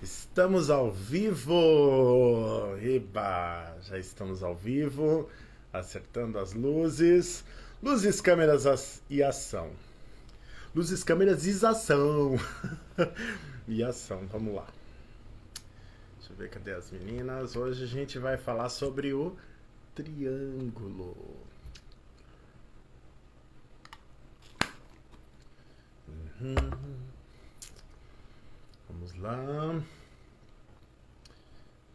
Estamos ao vivo! Eba! Já estamos ao vivo, acertando as luzes. Luzes, câmeras e ação. Luzes, câmeras e ação. E ação, vamos lá. Deixa eu ver, cadê as meninas? Hoje a gente vai falar sobre o triângulo. Vamos lá.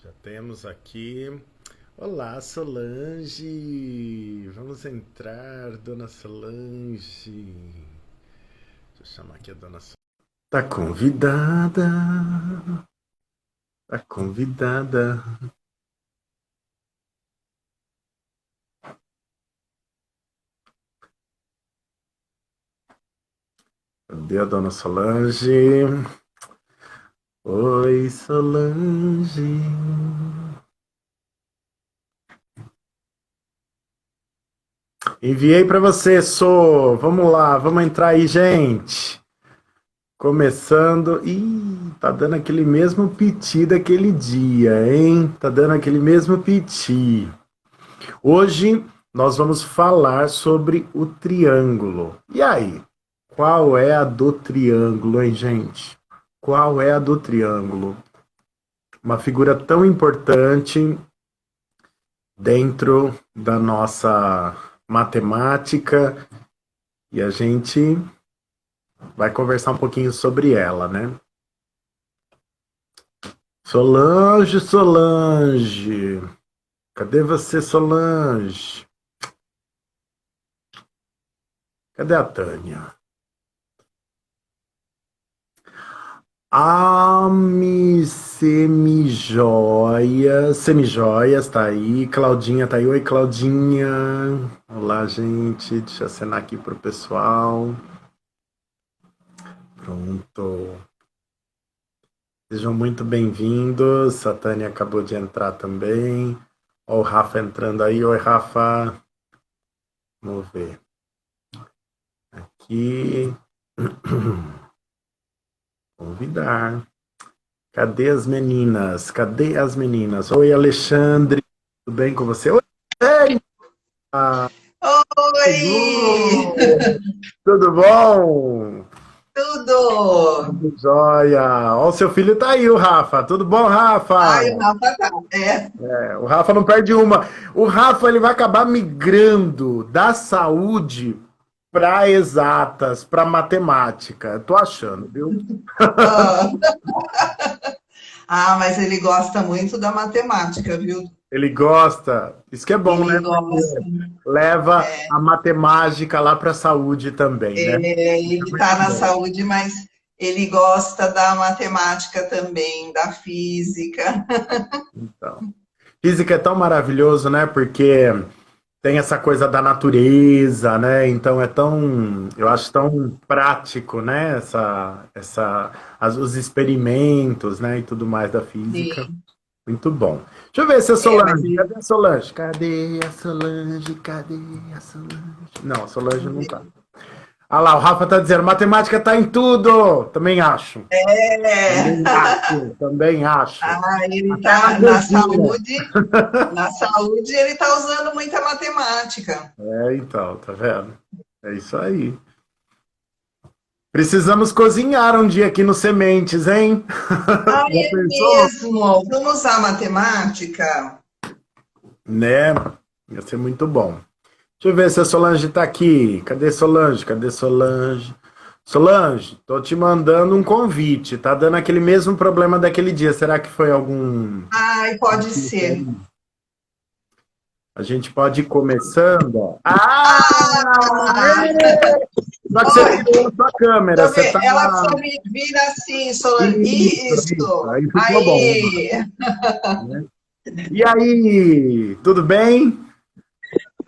Já temos aqui. Olá, Solange. Vamos entrar, dona Solange. Deixa eu chamar aqui a dona Solange. Tá convidada. Tá convidada. Cadê a dona Solange? Oi, Solange. Enviei para você, Sô. Vamos lá, vamos entrar aí, gente. Começando. Ih, tá dando aquele mesmo piti daquele dia, hein? Tá dando aquele mesmo piti. Hoje nós vamos falar sobre o triângulo. E aí? Qual é a do triângulo, hein, gente? Qual é a do triângulo? Uma figura tão importante dentro da nossa matemática e a gente vai conversar um pouquinho sobre ela, né? Solange, Solange. Cadê você, Solange? Cadê a Tânia? Semijoias. Semijoias tá aí. Claudinha tá aí. Oi, Claudinha. Olá, gente. Deixa eu acenar aqui pro pessoal. Pronto. Sejam muito bem-vindos. A Tânia acabou de entrar também. Ó, o Rafa entrando aí. Oi, Rafa. Vamos ver. Aqui. Convidar. Cadê as meninas? Cadê as meninas? Oi, Alexandre. Tudo bem com você? Oi, Érica. Oi! Tudo bom? Tudo! Tudo jóia. Ó, o seu filho tá aí, o Rafa. Tudo bom, Rafa? Ai, o Rafa tá. É. O Rafa não perde uma. O Rafa ele vai acabar migrando da saúde para exatas, para matemática. Tô achando, viu? Ah. Mas ele gosta muito da matemática, viu? Ele gosta. Isso que é bom, né? Ele gosta. Leva a matemática lá para a saúde também, né? Ele está na saúde, mas ele gosta da matemática também, da física. Então, física é tão maravilhoso, né? Porque tem essa coisa da natureza, né? Então é tão, eu acho tão prático, né? Os experimentos, né? E tudo mais da física. Sim. Muito bom. Deixa eu ver se a Mas Solange. ele, Cadê a Solange? Cadê a Solange? Cadê a Solange? Não, a Solange não tá. Ah lá, o Rafa tá dizendo, matemática tá em tudo. Também acho. é, Também acho. Também acho. ele Até na está cozinha. na saúde ele está usando muita matemática. Então, tá vendo? É isso aí. Precisamos cozinhar um dia aqui no Sementes, hein? Já É pensou? mesmo. Vamos usar matemática? Né? Ia ser muito bom. Deixa eu ver se a Solange tá aqui. Cadê Solange? Cadê Solange? Solange, tô te mandando um convite. Tá dando aquele mesmo problema daquele dia. Será que foi algum. Ai, pode ser. A gente pode ir começando, ó. Ah, Só que você tirou a sua câmera. deixa eu Você ver. tá. Ela precisa me vir assim, Solange. Isso. Isso. Aí ficou bom. Aí. Né? E aí, tudo bem?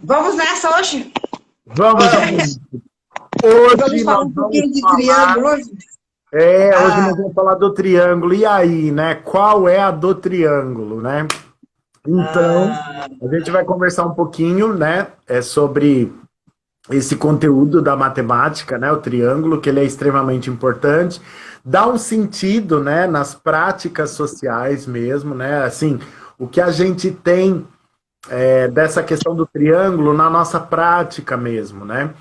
Vamos nessa hoje? Vamos. Vamos. Vamos Hoje falar nós um vamos pouquinho de falar. triângulo hoje? Hoje Ah, nós vamos falar do triângulo. E aí, né? Qual é a do triângulo, né? Então, ah, a gente vai conversar um pouquinho, né? Sobre esse conteúdo da matemática, né, o triângulo, que ele é extremamente importante, dá um sentido, né, nas práticas sociais mesmo, né, assim, o que a gente tem dessa questão do triângulo na nossa prática mesmo, né,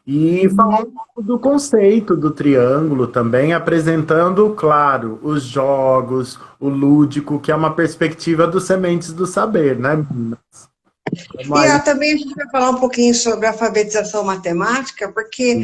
e falar um pouco do conceito do triângulo também, apresentando, claro, os jogos, o lúdico, que é uma perspectiva dos sementes do saber, né, meninas? E também a gente vai falar um pouquinho sobre alfabetização matemática, porque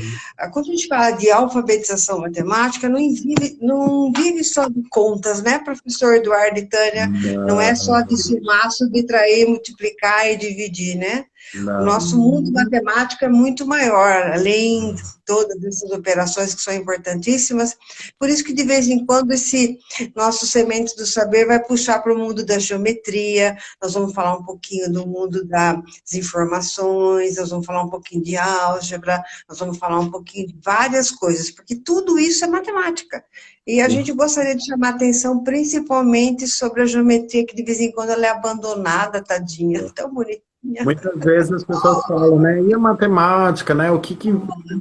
quando a gente fala de alfabetização matemática, não vive só de contas, né, professor Eduardo e Tânia? Não é só de somar, subtrair, multiplicar e dividir, né? O nosso mundo matemático é muito maior, além de todas essas operações que são importantíssimas. Por isso que, de vez em quando, esse nosso Sementes do Saber vai puxar para o mundo da geometria, nós vamos falar um pouquinho do mundo das informações, nós vamos falar um pouquinho de álgebra, nós vamos falar um pouquinho de várias coisas, porque tudo isso é matemática. E a gente gostaria de chamar a atenção principalmente sobre a geometria, que de vez em quando ela é abandonada, tadinha, tão bonita. Muitas vezes as pessoas falam, né? E a matemática, né? O que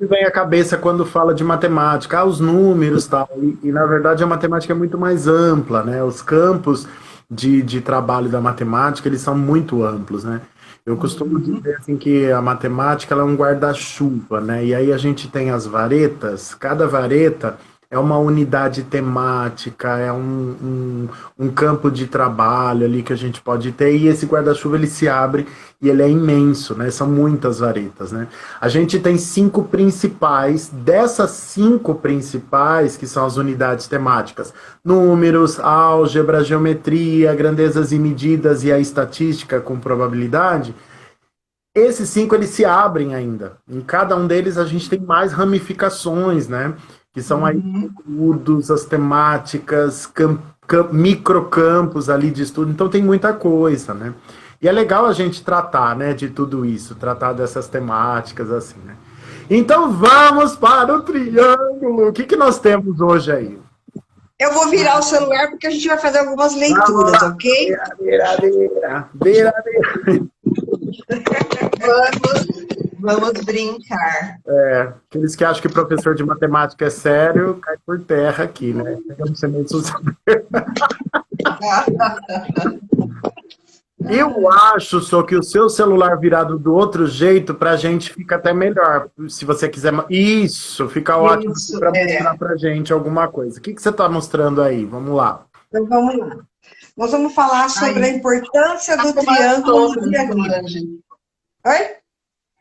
vem à cabeça quando fala de matemática? Ah, os números e tal. E, na verdade, a matemática é muito mais ampla, né? Os campos de trabalho da matemática, eles são muito amplos, né? Eu costumo dizer assim que a matemática ela é um guarda-chuva, né? E aí a gente tem as varetas, cada vareta é uma unidade temática, é um campo de trabalho ali que a gente pode ter, e esse guarda-chuva ele se abre e ele é imenso, né? São muitas varetas, né? A gente tem 5 principais, dessas 5 principais, que são as unidades temáticas, números, álgebra, geometria, grandezas e medidas e a estatística com probabilidade. Esses 5 eles se abrem ainda. Em cada um deles a gente tem mais ramificações, né? Que são aí conteúdos, as temáticas, microcampos ali de estudo, então tem muita coisa, né? E é legal a gente tratar, né, de tudo isso, tratar dessas temáticas, assim, né? Então vamos para o triângulo. O que nós temos hoje aí? Eu vou virar o celular porque a gente vai fazer algumas leituras, ok? Beiradeira. Vamos brincar. Aqueles que acham que professor de matemática é sério, cai por terra aqui, né? Eu acho só que o seu celular virado do outro jeito, pra gente fica até melhor. Se você quiser. Isso, fica ótimo para mostrar pra gente alguma coisa. O que você está mostrando aí? Vamos lá. Então vamos lá. Nós vamos falar sobre a importância do triângulo no dia a dia. Oi?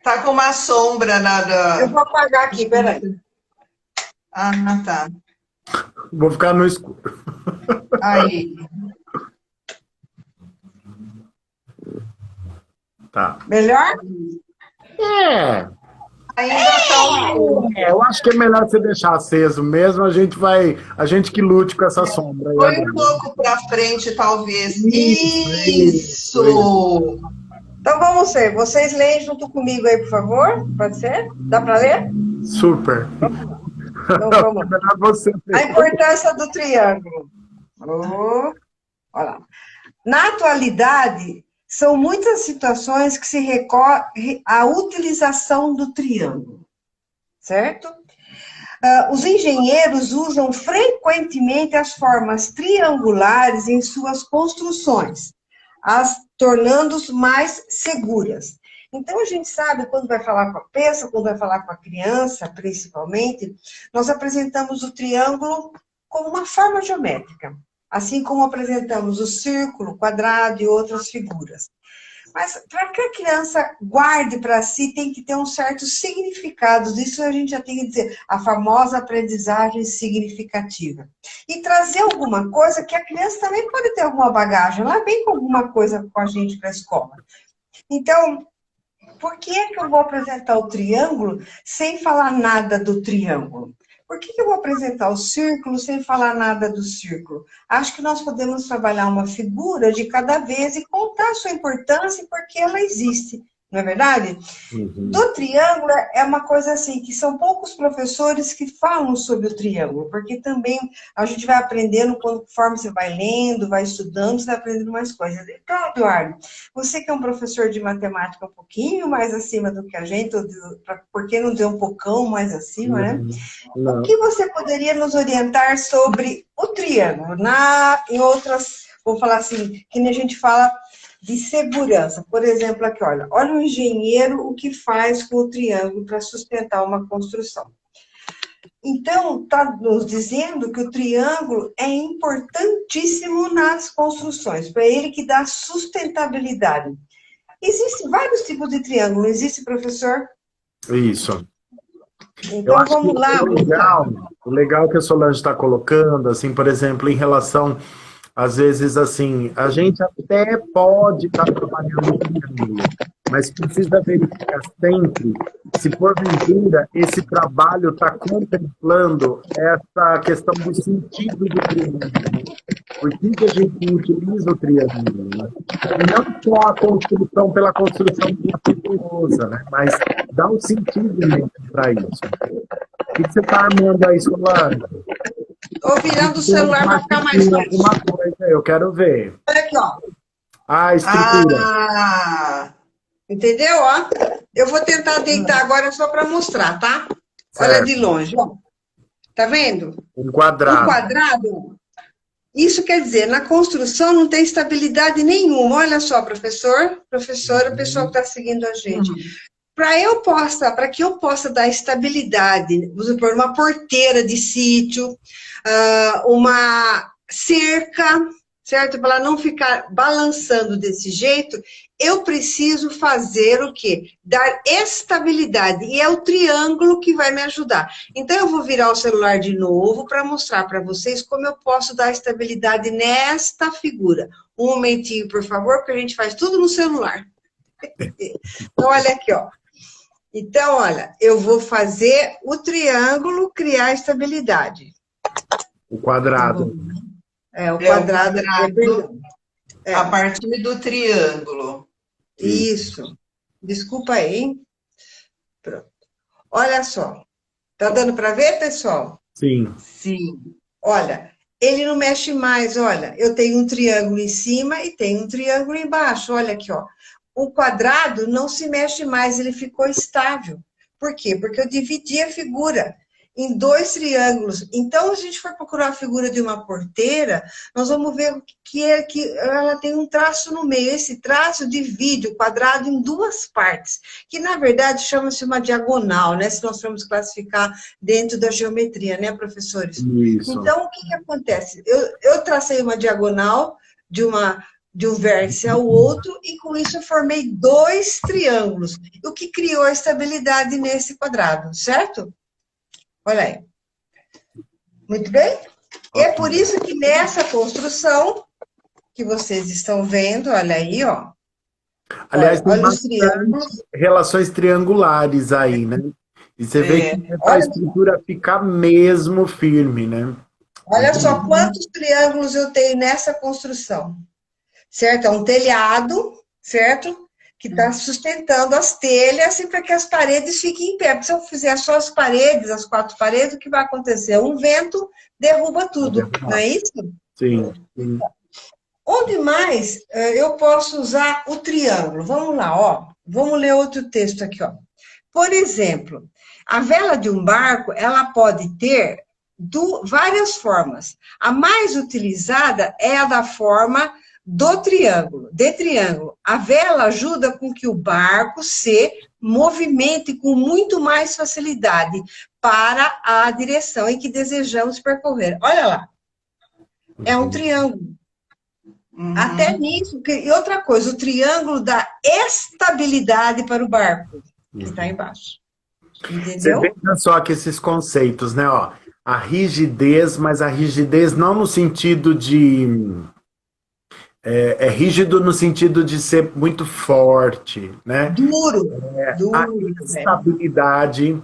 Tá com uma sombra na... Eu vou apagar aqui, peraí. Ah, tá. Vou ficar no escuro. Aí. Tá. Melhor? Ainda tá eu acho que é melhor você deixar aceso mesmo, a gente que lute com essa sombra. Põe um pouco para frente, talvez. Isso! Então vamos ver, vocês leem junto comigo aí, por favor? Pode ser? Dá para ler? Super. Então vamos lá. A importância do triângulo. Olha lá. Na atualidade, são muitas situações que se recorre à utilização do triângulo, certo? Os engenheiros usam frequentemente as formas triangulares em suas construções, tornando-os mais seguras. Então, a gente sabe, quando vai falar com a peça, quando vai falar com a criança, principalmente, nós apresentamos o triângulo como uma forma geométrica, assim como apresentamos o círculo, o quadrado e outras figuras. Mas, para que a criança guarde para si, tem que ter um certo significado. Isso a gente já tem que dizer, a famosa aprendizagem significativa. E trazer alguma coisa que a criança também pode ter alguma bagagem. Ela vem com alguma coisa com a gente para a escola. Então, por que é que eu vou apresentar o triângulo sem falar nada do triângulo? Por que eu vou apresentar o círculo sem falar nada do círculo? Acho que nós podemos trabalhar uma figura de cada vez e contar a sua importância e por que ela existe. não é verdade? Uhum. Do triângulo é uma coisa assim, que são poucos professores que falam sobre o triângulo, porque também a gente vai aprendendo, conforme você vai lendo, vai estudando, você vai aprendendo mais coisas. Então, Eduardo, você que é um professor de matemática um pouquinho mais acima do que a gente, por que não dizer um pocão mais acima, né? O que você poderia nos orientar sobre o triângulo? Em outras, vou falar assim, que nem a gente fala de segurança. Por exemplo, aqui, olha o engenheiro o que faz com o triângulo para sustentar uma construção. Então, está nos dizendo que o triângulo é importantíssimo nas construções, para ele que dá sustentabilidade. Existem vários tipos de triângulo, não existe, professor? Isso. Então, vamos lá. O legal que a Solange está colocando, assim, por exemplo, em relação, às vezes, assim, a gente até pode estar trabalhando no triângulo, mas precisa verificar sempre se, porventura, esse trabalho está contemplando essa questão do sentido do triângulo. Por que a gente utiliza o triângulo? Né? E não só a construção pela construção de uma figurosa, né? Mas dá um sentido mesmo para isso. O que você está armando aí, Solange? Estou virando o celular para ficar mais fácil. Alguma coisa, eu quero ver. Olha aqui, ó. A estrutura. Ah, entendeu? Ó, eu vou tentar deitar agora só para mostrar, tá? Certo. Olha de longe, ó. Tá vendo? Um quadrado. Um quadrado. Isso quer dizer, na construção não tem estabilidade nenhuma. Olha só, professora, o pessoal que está seguindo a gente. Para que eu possa dar estabilidade, vamos supor, uma porteira de sítio, uma cerca, certo? Para ela não ficar balançando desse jeito, eu preciso fazer o quê? Dar estabilidade. E é o triângulo que vai me ajudar. Então, eu vou virar o celular de novo para mostrar para vocês como eu posso dar estabilidade nesta figura. Um momentinho, por favor, porque a gente faz tudo no celular. Então, olha aqui, ó. Então, olha, eu vou fazer o triângulo criar estabilidade. O quadrado. O quadrado. A partir do triângulo. Isso. Desculpa aí, hein? Pronto. Olha só. Tá dando para ver, pessoal? Sim. Sim. Olha, ele não mexe mais, olha. Eu tenho um triângulo em cima e tenho um triângulo embaixo. Olha aqui, ó. O quadrado não se mexe mais, ele ficou estável. Por quê? Porque eu dividi a figura em 2 triângulos. Então, se a gente for procurar a figura de uma porteira, nós vamos ver que ela tem um traço no meio. Esse traço divide o quadrado em 2 partes, que na verdade chama-se uma diagonal, né? Se nós formos classificar dentro da geometria, né, professores? Isso. Então, o que acontece? Eu tracei uma diagonal de um vértice ao outro, e com isso eu formei 2 triângulos, o que criou a estabilidade nesse quadrado, certo? Olha aí. Muito bem? E é por isso que nessa construção que vocês estão vendo, olha aí, ó. Aliás, olha os triângulos. Relações triangulares aí, né? E você vê que a estrutura fica mesmo firme, né? Olha só quantos triângulos eu tenho nessa construção. Certo? É um telhado, certo? Que está sustentando as telhas para que as paredes fiquem em pé. Porque se eu fizer só as paredes, as 4 paredes, o que vai acontecer? Um vento derruba tudo, não é isso? Sim, sim. Onde mais eu posso usar o triângulo? Vamos lá, ó. Vamos ler outro texto aqui, ó. Por exemplo, a vela de um barco, ela pode ter várias formas. A mais utilizada é a da forma de triângulo. A vela ajuda com que o barco se movimente com muito mais facilidade para a direção em que desejamos percorrer. Olha lá. É um triângulo. Até nisso. E outra coisa, o triângulo dá estabilidade para o barco, que está embaixo. Entendeu? Você pensa só que esses conceitos, né? Ó, a rigidez, mas a rigidez não no sentido de... É rígido no sentido de ser muito forte, né? Duro. A estabilidade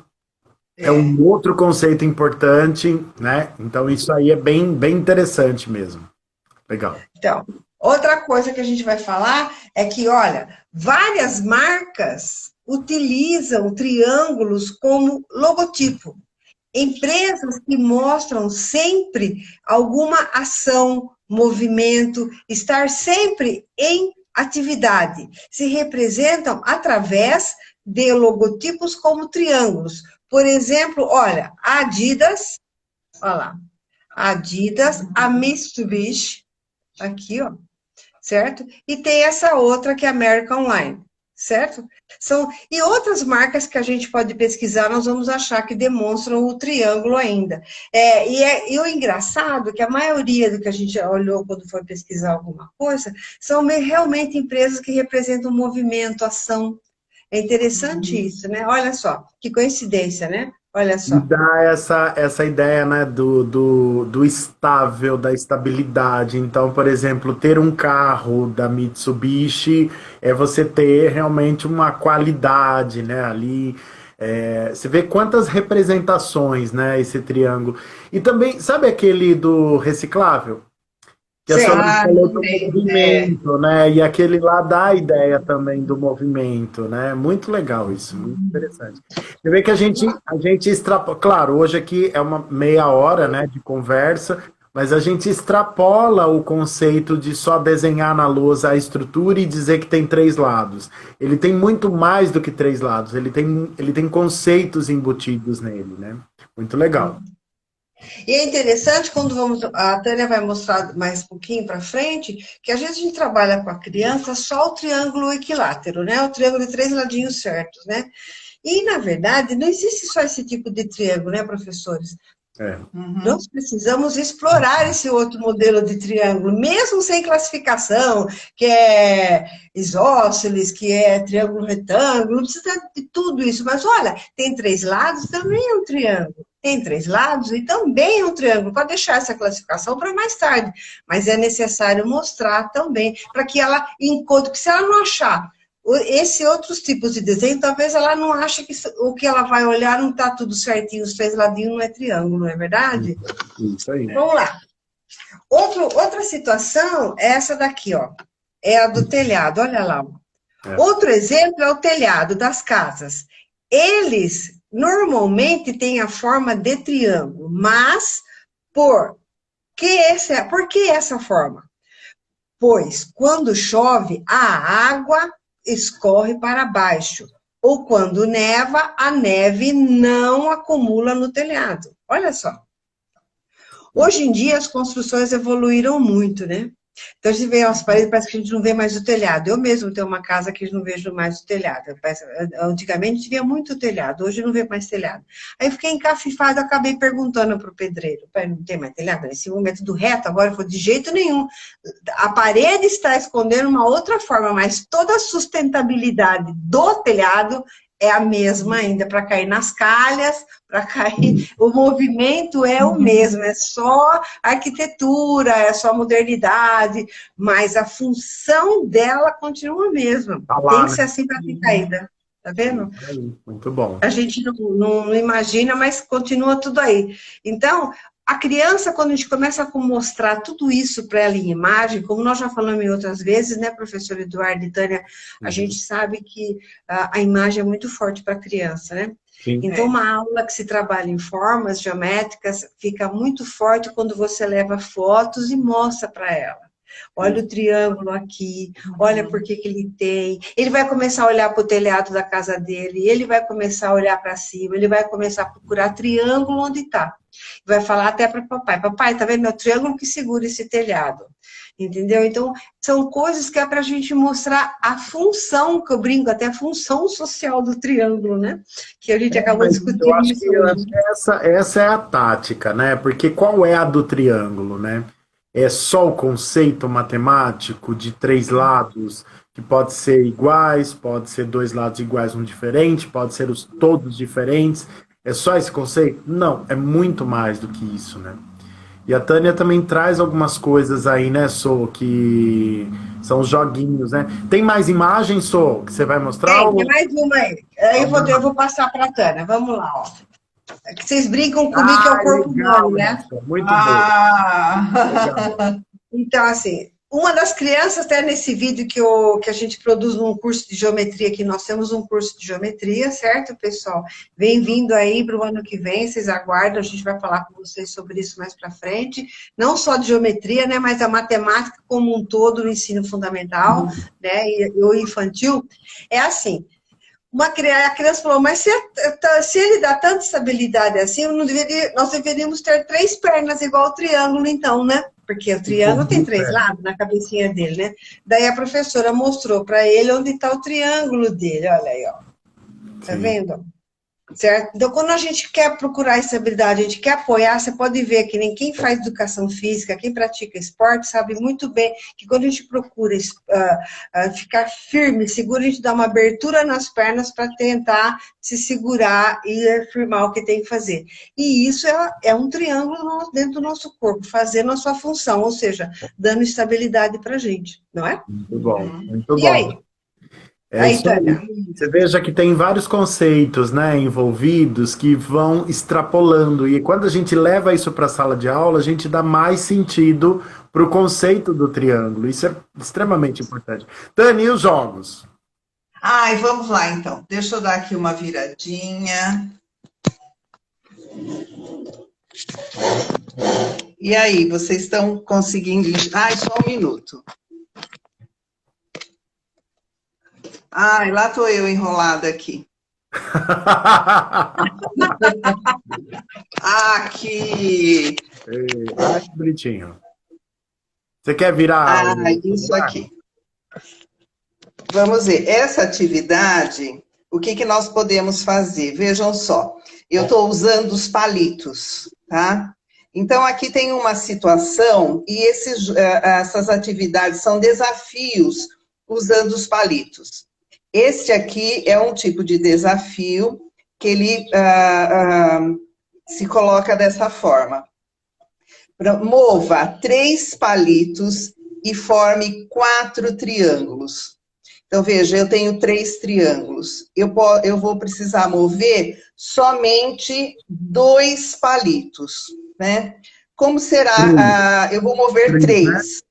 é um outro conceito importante, né? Então, isso aí é bem interessante mesmo. Legal. Então, Outra coisa que a gente vai falar é que, olha, várias marcas utilizam triângulos como logotipo. Empresas que mostram sempre alguma ação, movimento, estar sempre em atividade, se representam através de logotipos como triângulos. Por exemplo, olha, a Adidas, olha lá, a Adidas, a Mitsubishi, aqui, ó, certo? E tem essa outra que é a American Online, certo? E outras marcas que a gente pode pesquisar, nós vamos achar que demonstram o triângulo ainda. E o engraçado é que a maioria do que a gente olhou quando foi pesquisar alguma coisa, são realmente empresas que representam movimento, ação. É interessante isso, né? Olha só, que coincidência, né? Olha só. E dá essa ideia, né, do estável, da estabilidade. Então, por exemplo, ter um carro da Mitsubishi é você ter realmente uma qualidade, né, ali. Você vê quantas representações, né, esse triângulo. E também, sabe aquele do reciclável? Que a senhora falou do movimento, né? E aquele lá dá a ideia também do movimento, né? Muito legal isso, muito interessante. Você vê que a gente extrapola. Claro, hoje aqui é uma meia hora, né, de conversa, mas a gente extrapola o conceito de só desenhar na lousa a estrutura e dizer que tem 3 lados. Ele tem muito mais do que 3 lados, ele tem conceitos embutidos nele, né? Muito legal. E é interessante quando a Tânia vai mostrar mais um pouquinho para frente, que às vezes a gente trabalha com a criança só o triângulo equilátero, né? O triângulo de 3 ladinhos certos, né? E, na verdade, não existe só esse tipo de triângulo, né, professores? Nós precisamos explorar esse outro modelo de triângulo, mesmo sem classificação, que é isósceles, que é triângulo retângulo, não precisa de tudo isso. Mas, olha, tem 3 lados, também é um triângulo. Tem 3 lados e também é um triângulo. Pode deixar essa classificação para mais tarde, mas é necessário mostrar também, para que ela encontre, porque se ela não achar esses outros tipos de desenho, talvez ela não ache que o que ela vai olhar não está tudo certinho, os 3 ladinhos não é triângulo, não é verdade? Isso aí. Vamos lá. Outra situação é essa daqui, ó. É a do telhado, olha lá. Outro exemplo é o telhado das casas. Eles normalmente têm a forma de triângulo, mas por que essa forma? Pois quando chove, a água escorre para baixo, ou quando neva, a neve não acumula no telhado. Olha só. Hoje em dia, as construções evoluíram muito, né? Então, a gente vê as paredes, parece que a gente não vê mais o telhado. Eu mesmo tenho uma casa que não vejo mais o telhado. Antigamente, a gente via muito telhado, hoje não vê mais telhado. Aí, eu fiquei encafifada, acabei perguntando para o pedreiro, não tem mais telhado? Nesse momento do reto, agora eu falei, de jeito nenhum. A parede está escondendo uma outra forma, mas toda a sustentabilidade do telhado é a mesma ainda, para cair nas calhas, para cair, o movimento é o mesmo, é só arquitetura, é só modernidade, mas a função dela continua a mesma. Tá lá, tem que ser assim para ter caída, tá vendo? Muito bom. A gente não imagina, mas continua tudo aí. Então, a criança, quando a gente começa a mostrar tudo isso para ela em imagem, como nós já falamos em outras vezes, né, professor Eduardo e Tânia, a gente sabe que a imagem é muito forte para a criança, né? Sim. Então, uma aula que se trabalha em formas geométricas fica muito forte quando você leva fotos e mostra para ela. Olha o triângulo aqui, olha por que ele tem. Ele vai começar a olhar para o telhado da casa dele, ele vai começar a olhar para cima, ele vai começar a procurar triângulo onde está. Vai falar até para papai, papai, tá vendo? É o triângulo que segura esse telhado. Entendeu? Então, são coisas que é para a gente mostrar a função, que eu brinco, até a função social do triângulo, né? Que a gente acabou discutindo. Eu acho que essa é a tática, né? Porque qual é a do triângulo, né? É só o conceito matemático de 3 lados, que pode ser iguais, pode ser 2 lados iguais, um diferente, pode ser todos diferentes. É só esse conceito? Não, é muito mais do que isso, né? E a Tânia também traz algumas coisas aí, né, Sô, que são os joguinhos, né? Tem mais imagens, Sô, que você vai mostrar? Tem mais uma aí. Eu vou passar para a Tânia, vamos lá, ó. É que vocês brincam comigo que é o corpo humano, né? Muito bom. Então, assim, uma das crianças, até nesse vídeo que a gente produz num curso de geometria, que nós temos um curso de geometria, certo, pessoal? Bem-vindo aí para o ano que vem, vocês aguardam, a gente vai falar com vocês sobre isso mais para frente, não só de geometria, né, mas a matemática como um todo, no ensino fundamental, né, e o infantil, é assim. A criança falou, mas se ele dá tanta estabilidade assim, nós deveríamos ter 3 pernas igual ao triângulo, então, né? Porque o triângulo tem 3 lados na cabecinha dele, né? Daí a professora mostrou para ele onde está o triângulo dele, olha aí, ó. Tá vendo? Certo? Então, quando a gente quer procurar estabilidade, a gente quer apoiar, você pode ver que nem quem faz educação física, quem pratica esporte, sabe muito bem que quando a gente procura ficar firme, seguro, a gente dá uma abertura nas pernas para tentar se segurar e firmar o que tem que fazer. E isso é um triângulo dentro do nosso corpo, fazendo a sua função, ou seja, dando estabilidade para a gente, não é? Muito bom, muito E bom. aí? Isso aí. Você veja que tem vários conceitos, né, envolvidos que vão extrapolando. E quando a gente leva isso para a sala de aula, a gente dá mais sentido para o conceito do triângulo. Isso é extremamente importante. Dani, e os jogos? Ai, vamos lá, então. Deixa eu dar aqui uma viradinha. E aí, vocês estão conseguindo... Ai, só um minuto. Ai, lá estou eu enrolada aqui. Aqui. Ai, que bonitinho. Você quer virar? Isso aqui. Vamos ver. Essa atividade, o que nós podemos fazer? Vejam só. Eu estou usando os palitos, tá? Então, aqui tem uma situação e essas atividades são desafios usando os palitos. Este aqui é um tipo de desafio que ele se coloca dessa forma. Mova 3 palitos e forme 4 triângulos. Então, veja, eu tenho 3 triângulos. Eu vou precisar mover somente 2 palitos, né? Como será? Eu vou mover 3.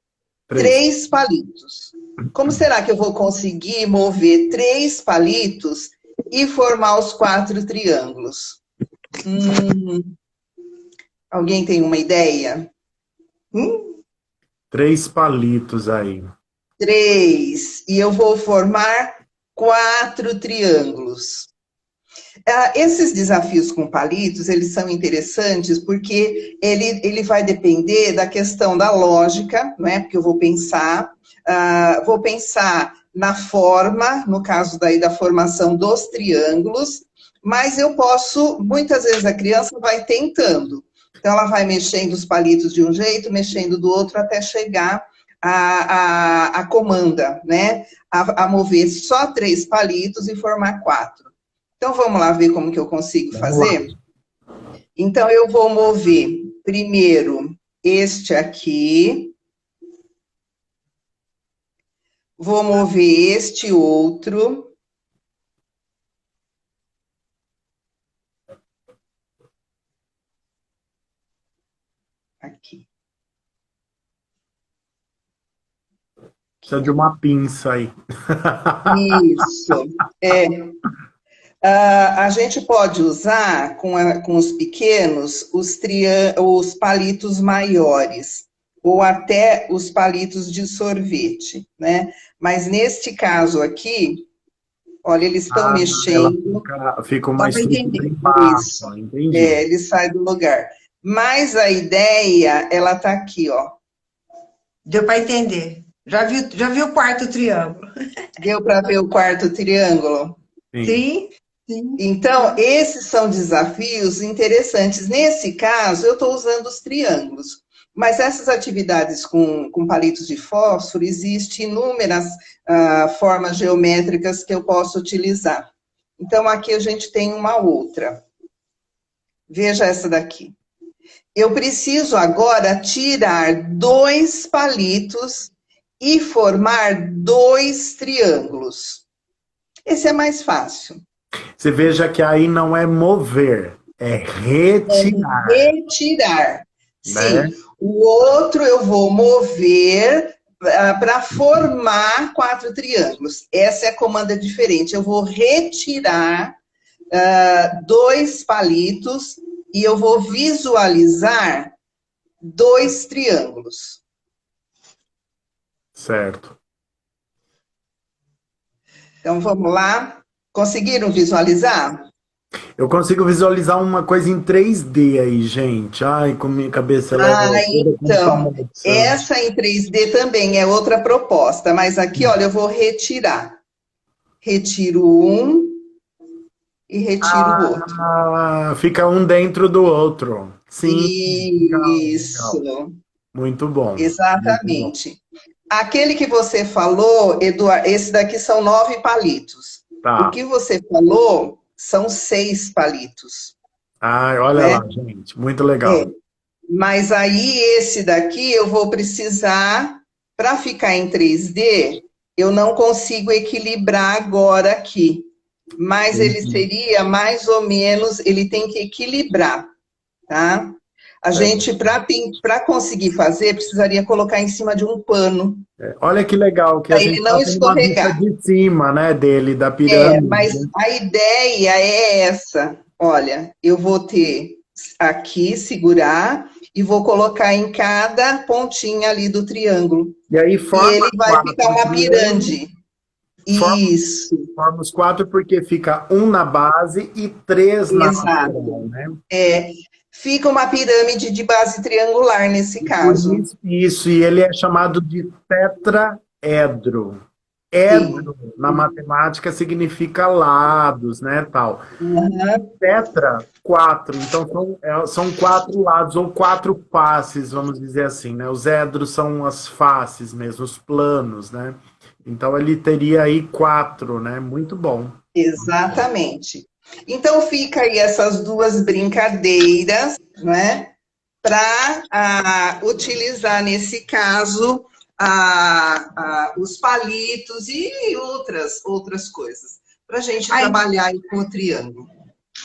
3 palitos. Como será que eu vou conseguir mover 3 palitos e formar os 4 triângulos? Alguém tem uma ideia? 3 palitos aí. 3. E eu vou formar 4 triângulos. Esses desafios com palitos, eles são interessantes porque ele vai depender da questão da lógica, não é? Porque eu vou pensar na forma, no caso daí da formação dos triângulos, mas eu posso, muitas vezes a criança vai tentando. Então ela vai mexendo os palitos de um jeito, mexendo do outro, até chegar a comanda, né? A mover só 3 palitos e formar 4. Então, vamos lá ver como que eu consigo fazer? Então, eu vou mover primeiro este aqui. Vou mover este outro. Aqui. Precisa de uma pinça aí. Isso. A gente pode usar com os pequenos os palitos maiores, ou até os palitos de sorvete, né? Mas neste caso aqui, olha, eles estão mexendo. Fica mais isso. Entendi. Ele sai do lugar. Mas a ideia, ela tá aqui, ó. Deu para entender. Já viu o 4º triângulo? Deu para ver o 4º triângulo? Sim. Então, esses são desafios interessantes. Nesse caso, eu estou usando os triângulos. Mas essas atividades com palitos de fósforo, existem inúmeras formas geométricas que eu posso utilizar. Então, aqui a gente tem uma outra. Veja essa daqui. Eu preciso agora tirar 2 palitos e formar 2 triângulos. Esse é mais fácil. Você veja que aí não é mover, é retirar. É retirar, né? sim. O outro eu vou mover para formar 4 triângulos. Essa é a comanda diferente. Eu vou retirar 2 palitos e eu vou visualizar 2 triângulos. Certo. Então, vamos lá. Conseguiram visualizar? Eu consigo visualizar uma coisa em 3D aí, gente. Ai, com minha cabeça... Então, essa em 3D também é outra proposta, mas aqui, olha, eu vou retirar. Retiro um e retiro o outro. Fica um dentro do outro. Sim. Isso. Legal. Muito bom. Exatamente. Muito bom. Aquele que você falou, Eduardo, esse daqui são 9 palitos. Tá. O que você falou são 6 palitos. Olha lá, gente. Muito legal. Mas aí, esse daqui, eu vou precisar, para ficar em 3D, eu não consigo equilibrar agora aqui. Mas ele seria mais ou menos, ele tem que equilibrar, tá? A gente, para conseguir fazer, precisaria colocar em cima de um pano. Olha que legal, que a gente ele não escorregar. De cima, né, dele, da pirâmide. Mas a ideia é essa. Olha, eu vou ter aqui, segurar, e vou colocar em cada pontinha ali do triângulo. E aí forma ele vai ficar uma pirâmide. Isso. Forma os 4 porque fica um na base e 3 na lateral, né? Fica uma pirâmide de base triangular nesse caso. Isso, e ele é chamado de tetraedro. Edro, na matemática, significa lados, né, tal. Tetra, 4. Então, são 4 lados, ou 4 faces, vamos dizer assim, né? Os edros são as faces mesmo, os planos, né? Então, ele teria aí 4, né? Muito bom. Exatamente. Então, fica aí essas 2 brincadeiras, né? Para utilizar, nesse caso, os palitos e outras coisas, para a gente trabalhar aí com o triângulo.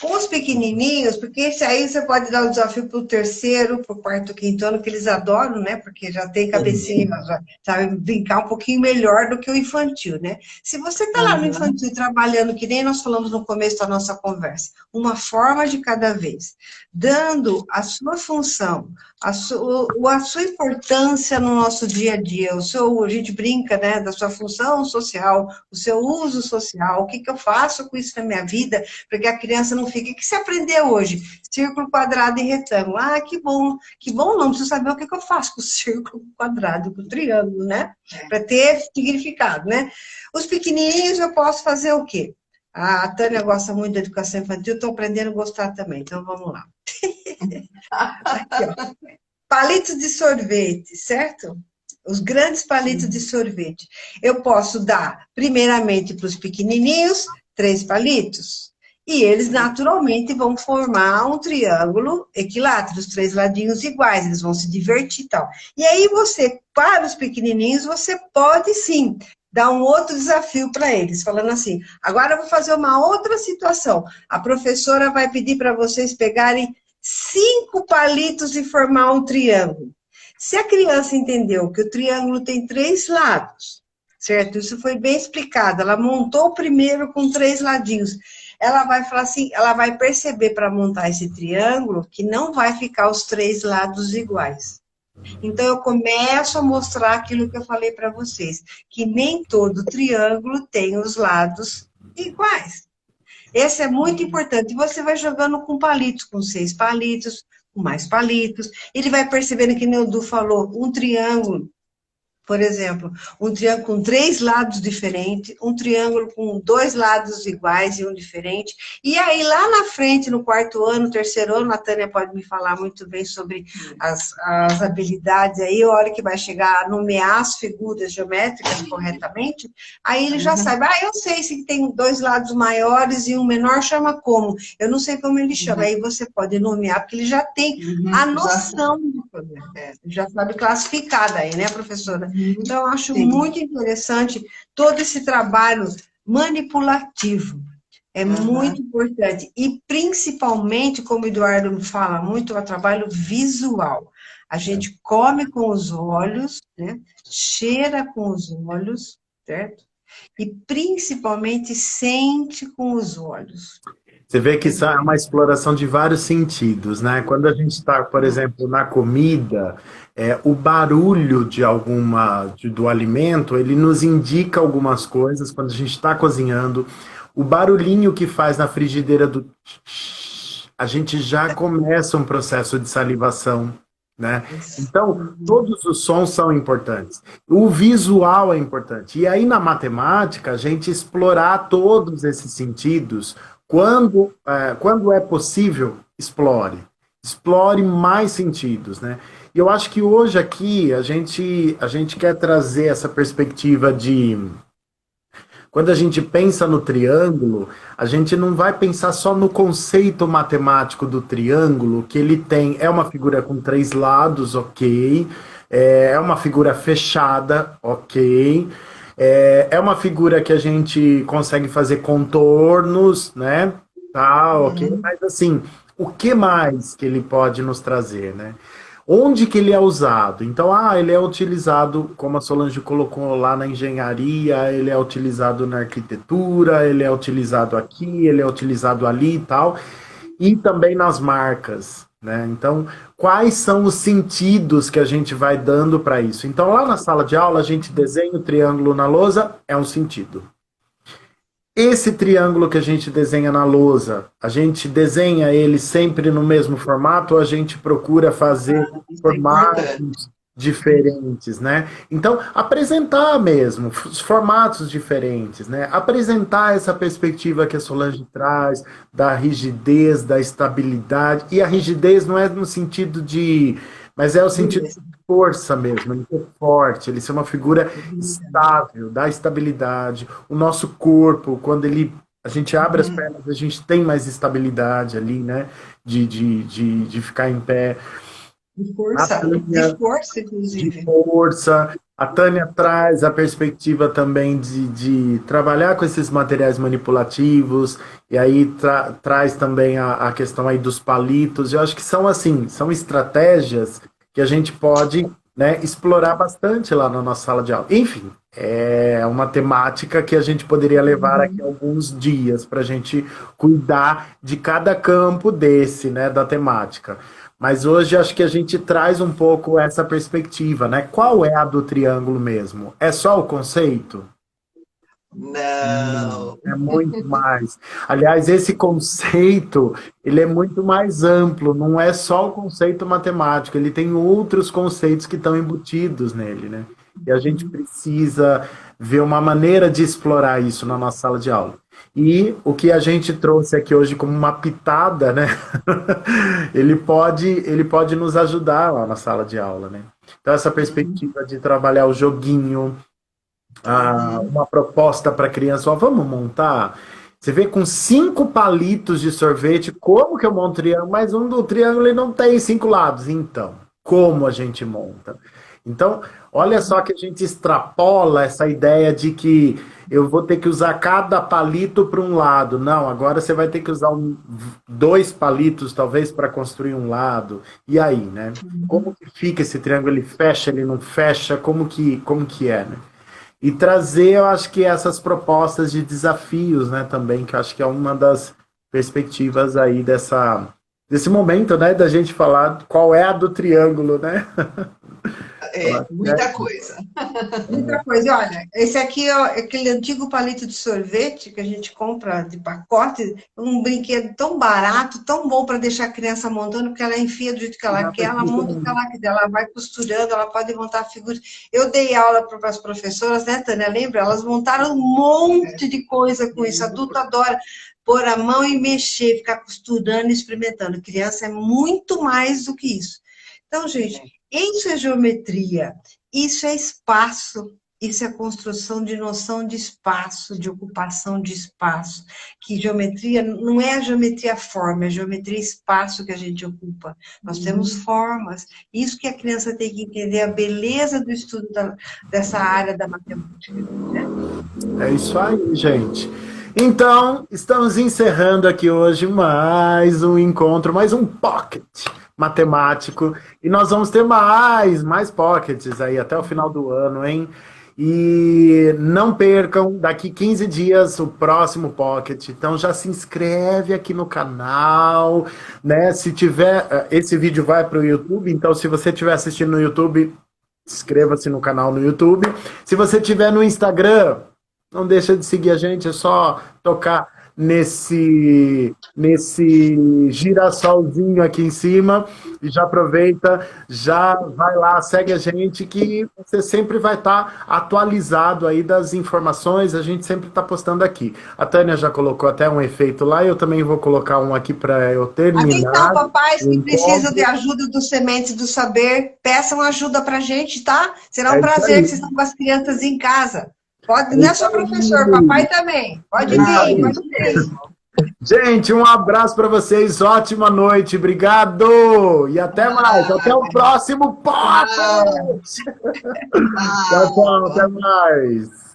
Com os pequenininhos, porque esse aí você pode dar o desafio para o terceiro, para o quarto, quinto ano, que eles adoram, né? Porque já tem cabecinha, já sabe brincar um pouquinho melhor do que o infantil, né? Se você está lá no infantil trabalhando, que nem nós falamos no começo da nossa conversa, uma forma de cada vez, dando a sua função, a sua importância no nosso dia a dia, a gente brinca, né, da sua função social, o seu uso social, o que eu faço com isso na minha vida, para que a criança não fique, o que você aprendeu hoje? Círculo, quadrado e retângulo. Que bom não, preciso saber o que eu faço com o círculo, com o quadrado, com o triângulo, né? Para ter significado, né? Os pequenininhos eu posso fazer o quê? A Tânia gosta muito da educação infantil, estou aprendendo a gostar também, então vamos lá. Aqui, ó. Palitos de sorvete, certo? Os grandes palitos de sorvete. Eu posso dar, primeiramente, para os pequenininhos, 3 palitos. E eles, naturalmente, vão formar um triângulo equilátero, os 3 ladinhos iguais, eles vão se divertir e tal. E aí você, para os pequenininhos, você pode, sim, dar um outro desafio para eles, falando assim, agora eu vou fazer uma outra situação. A professora vai pedir para vocês pegarem 5 palitos e formar um triângulo. Se a criança entendeu que o triângulo tem 3 lados, certo? Isso foi bem explicado. Ela montou o primeiro com 3 ladinhos. Ela vai falar assim, ela vai perceber para montar esse triângulo que não vai ficar os 3 lados iguais. Então, eu começo a mostrar aquilo que eu falei para vocês, que nem todo triângulo tem os lados iguais. Esse é muito importante. E você vai jogando com palitos, com 6 palitos, com mais palitos. Ele vai percebendo, que nem o Du falou, um triângulo, por exemplo, um triângulo com 3 lados diferentes, um triângulo com 2 lados iguais e um diferente. E aí, lá na frente, no 4º ano, 3º ano, a Tânia pode me falar muito bem sobre as habilidades aí, a hora que vai chegar a nomear as figuras geométricas corretamente, aí ele já sabe, eu sei se tem 2 lados maiores e um menor, chama como? Eu não sei como ele chama, aí você pode nomear, porque ele já tem a noção do problema. Já sabe classificar daí, né, professora? Então, eu acho muito interessante todo esse trabalho manipulativo. É muito importante. E, principalmente, como o Eduardo fala muito, é o trabalho visual. A gente come com os olhos, né? Cheira com os olhos, certo? E principalmente sente com os olhos. Você vê que isso é uma exploração de vários sentidos, né? Quando a gente está, por exemplo, na comida, o barulho do alimento, ele nos indica algumas coisas. Quando a gente está cozinhando, o barulhinho que faz na frigideira a gente já começa um processo de salivação, né? Então, todos os sons são importantes. O visual é importante. E aí, na matemática, a gente explorar todos esses sentidos. Quando é possível, explore. Explore mais sentidos, né? E eu acho que hoje aqui a gente quer trazer essa perspectiva de... Quando a gente pensa no triângulo, a gente não vai pensar só no conceito matemático do triângulo, que ele é uma figura com 3 lados, ok. É uma figura fechada, ok. É uma figura que a gente consegue fazer contornos, né? Tá, ok. Mas assim, o que mais que ele pode nos trazer, né? Onde que ele é usado? Então, ele é utilizado, como a Solange colocou lá na engenharia, ele é utilizado na arquitetura, ele é utilizado aqui, ele é utilizado ali e tal, e também nas marcas, né? Então, quais são os sentidos que a gente vai dando para isso? Então, lá na sala de aula, a gente desenha o triângulo na lousa, é um sentido. Esse triângulo que a gente desenha na lousa, a gente desenha ele sempre no mesmo formato ou a gente procura fazer formatos diferentes, né? Então, apresentar mesmo, os formatos diferentes, né? Apresentar essa perspectiva que a Solange traz, da rigidez, da estabilidade, e a rigidez não é no sentido de... mas é o sentido de força mesmo, ele ser forte, ele ser uma figura estável, dá estabilidade. O nosso corpo, quando a gente abre as pernas, a gente tem mais estabilidade ali, né? De ficar em pé. De força, inclusive. De força. A Tânia traz a perspectiva também de trabalhar com esses materiais manipulativos, e aí traz também a questão aí dos palitos. Eu acho que são estratégias que a gente pode, né, explorar bastante lá na nossa sala de aula. Enfim, é uma temática que a gente poderia levar aqui alguns dias para a gente cuidar de cada campo desse, né, da temática. Mas hoje acho que a gente traz um pouco essa perspectiva, né? Qual é a do triângulo mesmo? É só o conceito? Não. É muito mais. Aliás, esse conceito, ele é muito mais amplo, não é só o conceito matemático, ele tem outros conceitos que estão embutidos nele, né? E a gente precisa ver uma maneira de explorar isso na nossa sala de aula. E o que a gente trouxe aqui hoje como uma pitada, né? ele pode nos ajudar lá na sala de aula, né? Então, essa perspectiva de trabalhar o joguinho, uma proposta para a criança, vamos montar. Você vê com 5 palitos de sorvete, como que eu monto um triângulo? Mas do triângulo ele não tem 5 lados. Então, como a gente monta? Então, olha só que a gente extrapola essa ideia de que eu vou ter que usar cada palito para um lado. Não, agora você vai ter que usar 2 palitos, talvez, para construir um lado. E aí, né? Como que fica esse triângulo? Ele fecha, ele não fecha? Como que é, né? E trazer, eu acho que essas propostas de desafios, né, também, que eu acho que é uma das perspectivas aí desse momento, né, da gente falar qual é a do triângulo, né? Muita coisa. Muita coisa. Olha, esse aqui é aquele antigo palito de sorvete que a gente compra de pacote, um brinquedo tão barato, tão bom para deixar a criança montando, porque ela enfia do jeito que ela quer, ela monta o que ela quiser, ela vai costurando, ela pode montar figuras. Eu dei aula para as professoras, né, Tânia? Lembra? Elas montaram um monte de coisa com isso. Adulto adora pôr a mão e mexer, ficar costurando e experimentando. Criança é muito mais do que isso. Então, gente, isso é geometria, isso é espaço, isso é construção de noção de espaço, de ocupação de espaço. Que geometria não é a geometria forma, é a geometria espaço que a gente ocupa. Nós temos formas. Isso que a criança tem que entender, a beleza do estudo dessa área da matemática. Né? É isso aí, gente. Então, estamos encerrando aqui hoje mais um encontro, mais um pocket matemático. E nós vamos ter mais pockets aí até o final do ano, hein? E não percam, daqui 15 dias, o próximo pocket. Então já se inscreve aqui no canal, né? Se tiver, esse vídeo vai para o YouTube, então se você estiver assistindo no YouTube, inscreva-se no canal no YouTube. Se você estiver no Instagram, não deixa de seguir a gente, é só tocar nesse girassolzinho aqui em cima e já aproveita, já vai lá, segue a gente que você sempre vai estar atualizado aí das informações, a gente sempre está postando aqui. A Tânia já colocou até um efeito lá, eu também vou colocar um aqui para eu terminar. Atenção, papais que precisam de ajuda dos Sementes do Saber, peçam ajuda para a gente, tá? Será um prazer que vocês estão com as crianças em casa. Pode, não é só professor, papai também. Pode vir, pode vir. Gente, um abraço para vocês, ótima noite, obrigado! E até mais, até o próximo podcast! Tchau, tchau, até mais!